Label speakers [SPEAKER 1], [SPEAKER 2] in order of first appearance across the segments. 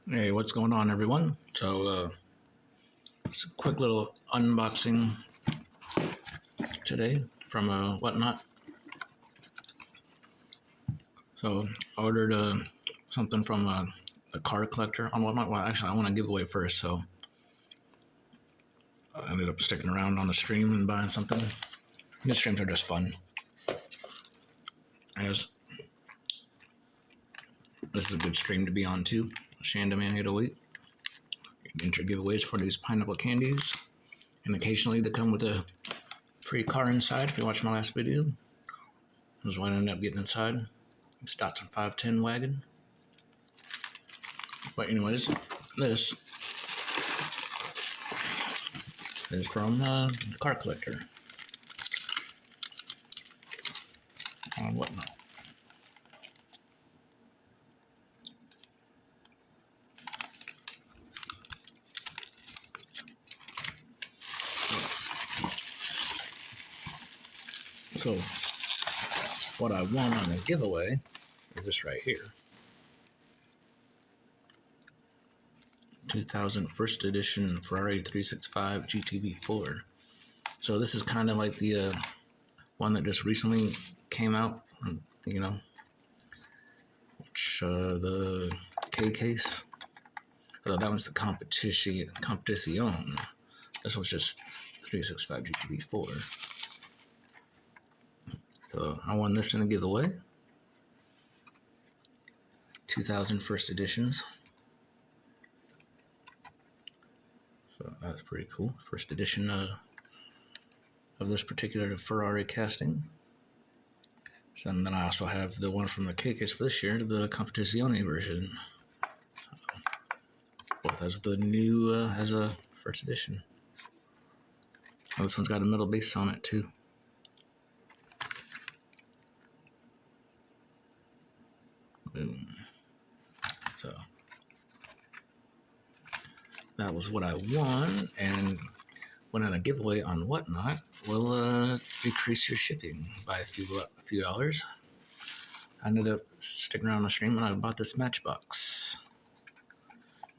[SPEAKER 1] Hey, what's going on, everyone? Just a quick little unboxing today from Whatnot. So, I ordered something from the card collector on Whatnot. Well, actually, I want to give away first, so I ended up sticking around on the stream and buying something. These streams are just fun. As this is a good stream to be on too. Shandaman 808. Enter giveaways for these pineapple candies, and occasionally they come with a free car inside. If you watch my last video, this is what I ended up getting inside. It's Datsun 510 wagon. But anyways, this is from the car collector on Whatnot. So what I won on a giveaway is this right here. 2000 first edition Ferrari 365 GTB4. So this is kind of like the one that just recently came out, which the K case. So that one's the Competition. This was just 365 GTB4. So I won this in a giveaway. 2000 first editions. So that's pretty cool. First edition of this particular Ferrari casting. So, and then I also have the one from the K case for this year, the Competizione version. So, both as the new, as a first edition. Oh, this one's got a metal base on it too. Boom. So that was what I won, and when on a giveaway on Whatnot will decrease your shipping by a few dollars. I ended up sticking around the stream and I bought this Matchbox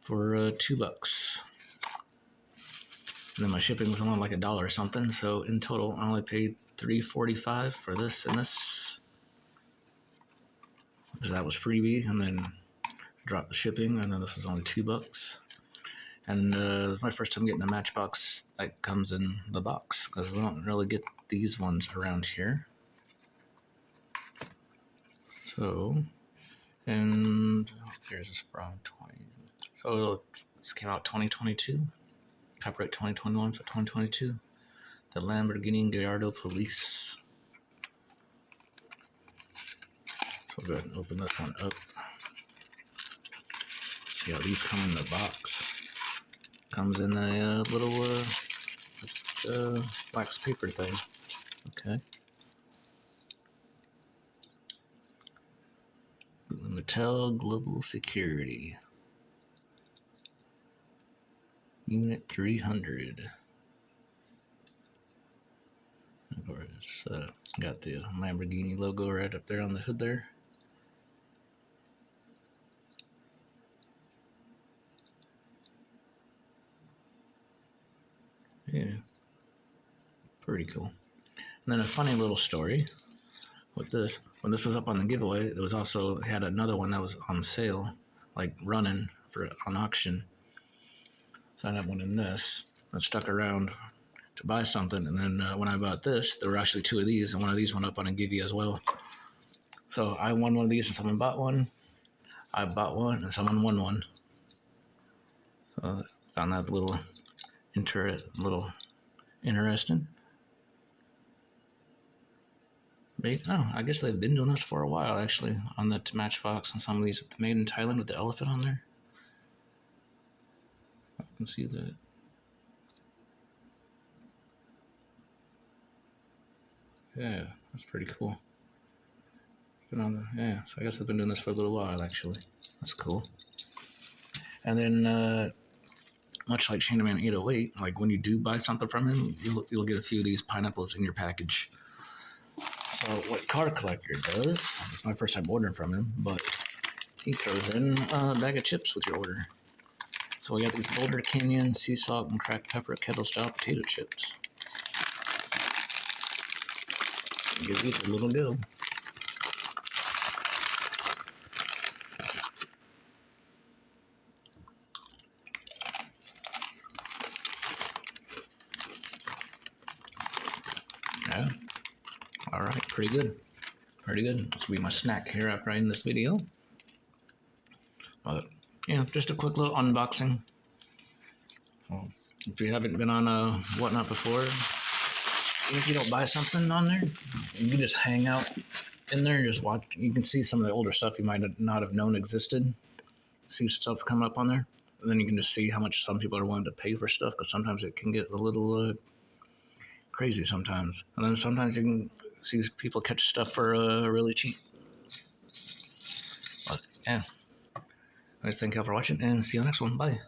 [SPEAKER 1] for $2. And then my shipping was only like $1 or something, so in total I only paid $3.45 for this and this, because that was freebie, and then dropped the shipping, and then this was only $2. And it's my first time getting a Matchbox that comes in the box, because we don't really get these ones around here. So, and here's this from 20. So this came out 2022, copyright 2021, so 2022. The Lamborghini Gallardo Police. So go ahead and open this one up. See how these come in the box. Comes in a little wax paper thing. Okay. Mattel Global Security. Unit 300. Of course, got the Lamborghini logo right up there on the hood there. Yeah, pretty cool. And then a funny little story with this. When this was up on the giveaway, it was also had another one that was on sale, like running for on auction. So I ended up winning this. I stuck around to buy something, and then when I bought this, there were actually two of these, and one of these went up on a giveaway as well. So I won one of these, and someone bought one. I bought one, and someone won one. So I found that a little interesting. I guess they've been doing this for a while, actually, on the Matchbox and some of these made in Thailand with the elephant on there. I can see that. Yeah, that's pretty cool. Yeah, so I guess I've been doing this for a little while, actually. That's cool. And then, much like Shandaman 808, like when you do buy something from him, you'll get a few of these pineapples in your package. So what Car Collector does, it's my first time ordering from him, but he throws in a bag of chips with your order. So we got these Boulder Canyon sea salt and cracked pepper kettle style potato chips. Give these a little go. Yeah. All right, pretty good. Pretty good. This will be my snack here after I end this video. But yeah, just a quick little unboxing. So, if you haven't been on Whatnot before, if you don't buy something on there, you can just hang out in there and just watch. You can see some of the older stuff you might not have known existed. See stuff come up on there, and then you can just see how much some people are willing to pay for stuff, because sometimes it can get a little crazy sometimes. And then sometimes you can see people catch stuff for really cheap. But yeah, I just thank y'all for watching, and see you on the next one. Bye.